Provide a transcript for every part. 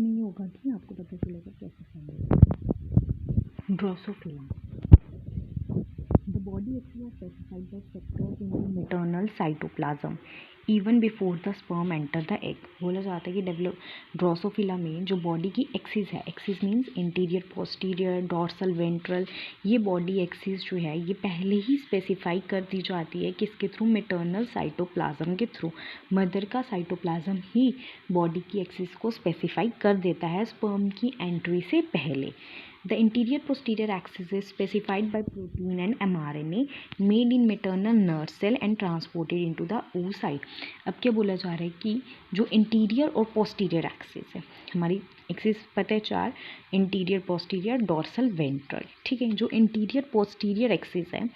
में ये होगा कि आपको पता चलेगा कैसे साइड होगा। Drosophila, the body axis are specified by structures in the maternal cytoplasm even before the sperm enter the egg। बोला जाता है कि डेवलप ड्रोसोफिला में जो बॉडी की एक्सिस है, axis means interior posterior dorsal ventral, ये बॉडी एक्सिस जो है ये पहले ही स्पेसिफाई कर दी जाती है किसके थ्रू, मेटर्नल साइटोप्लाज्म के थ्रू। मदर का साइटोप्लाज्म ही बॉडी की एक्सिस को स्पेसिफाई कर देता है स्पर्म की एंट्री से पहले। The interior posterior axis is specified by protein and mRNA made in maternal nerve cell and transported into the oocyte। अब क्या बोला जा रहा है कि जो इंटीरियर और पोस्टीरियर एक्सिस है, हमारी एक्सिस पता है चार, इंटीरियर पोस्टीरियर डॉर्सल वेंट्रल, ठीक है। जो इंटीरियर पोस्टीरियर एक्सिस है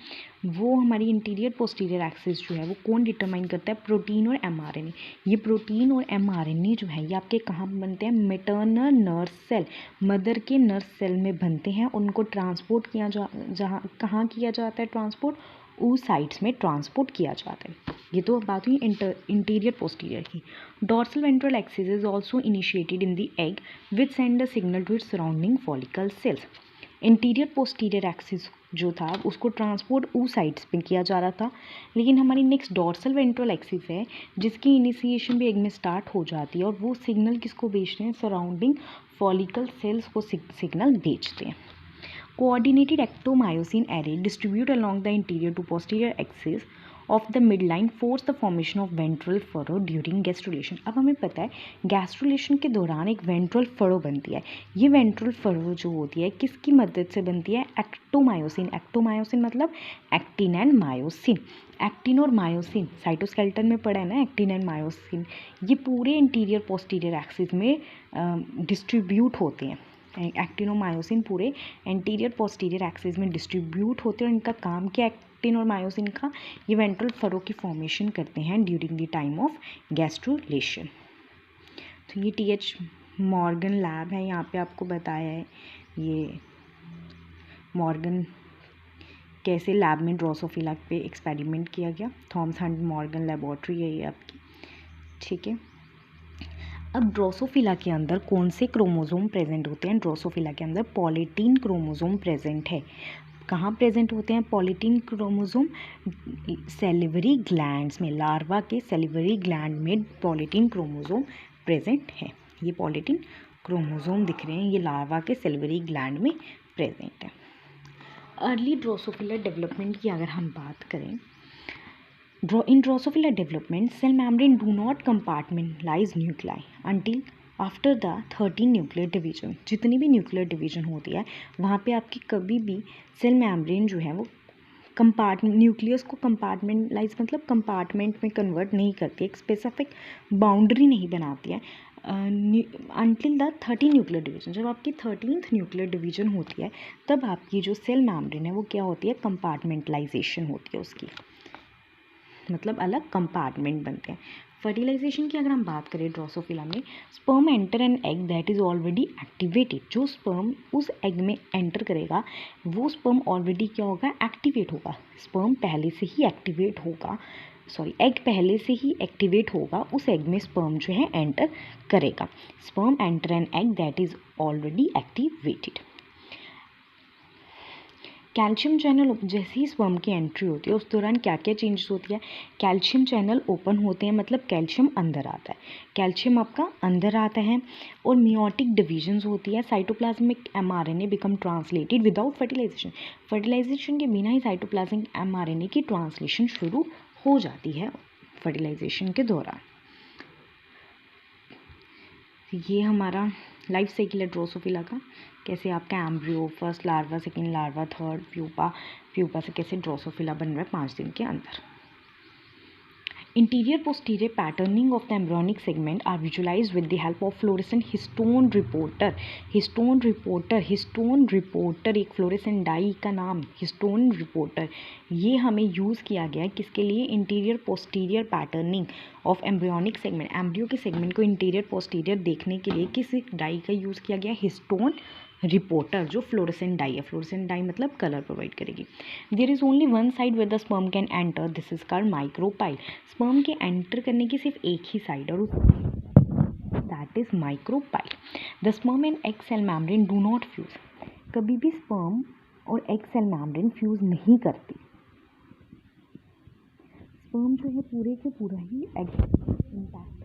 वो हमारी इंटीरियर पोस्टीरियर एक्सिस जो है वो कौन डिटरमाइन करता है, प्रोटीन और एमआरएनए। ये प्रोटीन और एमआरएनए जो है ये आपके कहाँ बनते हैं, मैटरनल नर्व सेल, मदर के नर्व सेल में बनते हैं। उनको ट्रांसपोर्ट किया कहाँ किया जाता है ट्रांसपोर्ट, oocytes में ट्रांसपोर्ट किया जाता है। ये तो बात हुई इंटीरियर पोस्टीरियर की। Dorsal ventral axis is also initiated in the egg which send the signal to its surrounding follicle cells. Anterior posterior axis जो था उसको ट्रांसपोर्ट oocytes में किया जा रहा था, लेकिन हमारी नेक्स्ट डॉर्सल वेंट्रल एक्सिस है जिसकी इनिशिएशन भी एग में स्टार्ट हो जाती है और वो सिग्नल किसको भेजते हैं, सराउंडिंग फॉलिकल सेल्स को सिग्नल भेजते हैं। Coordinated ectomyosin array distribute along the interior to posterior axis of the midline force the formation of ventral furrow during gastrulation। अब हमें पता है गैस्ट्रुलेशन के दौरान एक वेंट्रल फरो बनती है। ये वेंट्रल फरो जो होती है किसकी मदद से बनती है, एक्टोमायोसिन। एक्टोमायोसिन मतलब एक्टिन एंड मायोसिन। एक्टिन और मायोसिन साइटोस्केलेटन में पड़ा है ना, एक्टिन एंड मायोसिन, ये पूरे इंटीरियर पोस्टीरियर एक्सिस में डिस्ट्रीब्यूट होते हैं। एक्टिन और मायोसिन पूरे एंटीरियर पोस्टीरियर एक्सिस में डिस्ट्रीब्यूट होते हैं और इनका काम क्या है, एक्टिन और मायोसिन का, ये वेंट्रल फरो की फॉर्मेशन करते हैं during the time of gastrulation. तो ये टीएच मॉर्गन लैब है, यहाँ पे आपको बताया है ये मॉर्गन कैसे लैब में ड्रोसोफिला पे एक्सपेरिमेंट किया गया। थॉमस हंट मॉर्गन लेबोरेटरी है ये आपकी, ठीक है। अब ड्रोसोफिला के अंदर कौन से क्रोमोसोम प्रेजेंट होते हैं, ड्रोसोफिला के अंदर पॉलीटीन क्रोमोसोम प्रेजेंट है। कहाँ प्रेजेंट होते हैं पॉलीटीन क्रोमोसोम, सेलिवरी ग्लैंड्स में, लार्वा के सेलिवरी ग्लैंड में पॉलीटीन क्रोमोसोम प्रेजेंट है। ये पॉलीटीन क्रोमोसोम दिख रहे हैं, ये लार्वा के सेलिवरी ग्लैंड में प्रेजेंट है। अर्ली ड्रोसोफिला डेवलपमेंट की अगर हम बात करें, in Drosophila development, cell membrane do not compartmentalize nuclei until after the 13 nuclear division। जितनी भी न्यूक्लियर डिवीजन होती है वहाँ पे आपकी कभी भी सेल मेम्ब्रेन जो है वो न्यूक्लियस को कंपार्टमेंटलाइज मतलब कंपार्टमेंट में कन्वर्ट नहीं करती, एक स्पेसिफिक बाउंड्री नहीं बनाती है अनटिल द 13 न्यूक्लियर डिवीजन। जब आपकी 13th न्यूक्लियर डिवीजन होती है तब आपकी जो सेल मेम्ब्रेन है वो क्या होती है, कंपार्टमेंटलाइजेशन होती है उसकी, मतलब अलग कंपार्टमेंट बनते हैं। फर्टिलाइजेशन की अगर हम बात करें ड्रोसोफिला में, sperm enter an egg that is already activated. जो स्पर्म उस एग में एंटर करेगा वो स्पर्म ऑलरेडी क्या होगा, एक्टिवेट होगा। स्पर्म पहले से ही एक्टिवेट होगा, एग पहले से ही एक्टिवेट होगा, उस एग में स्पर्म जो है एंटर करेगा। Sperm enter an egg that is already activated. Calcium channel, जैसे ही स्पर्म की एंट्री होती है उस दौरान क्या क्या चेंजेस होती है, कैल्शियम चैनल ओपन होते हैं, मतलब कैल्शियम अंदर आता है, कैल्शियम आपका अंदर आता है। और मियोटिक डिविजन्स होती है, cytoplasmic mRNA become translated without fertilization. Fertilization के बिना ही साइटोप्लाज्मिक एमआरएनए की ट्रांसलेशन शुरू हो जाती है फर्टिलाइजेशन के दौरान। ये हमारा लाइफ साइकिल है ड्रोसोफिला का, कैसे आपका embryo, first larva, second larva, third pupa, pupa से कैसे ड्रोसोफिला बन रहा है 5 दिन के अंदर। Interior posterior patterning of the embryonic segment are visualized with the help of fluorescent histone reporter। histone reporter एक fluorescent dye का नाम histone reporter, ये हमें यूज़ किया गया है किसके लिए, anterior posterior patterning of embryonic segment. Embryo के सेगमेंट को इंटीरियर पोस्टीरियर देखने के लिए किस डाई का यूज़ किया गया, हिस्टोन रिपोर्टर, जो फ्लोरेसेंट डाई है। फ्लोरेसेंट डाई मतलब कलर प्रोवाइड करेगी। There is only one side where the sperm can enter, this is called micropyle. Sperm के एंटर करने की सिर्फ एक ही साइड और that is micropyle. The sperm and egg cell membrane do not fuse. कभी भी sperm और egg cell membrane fuse नहीं करती. sperm जो है पूरे के पूरा ही egg इंटैक्ट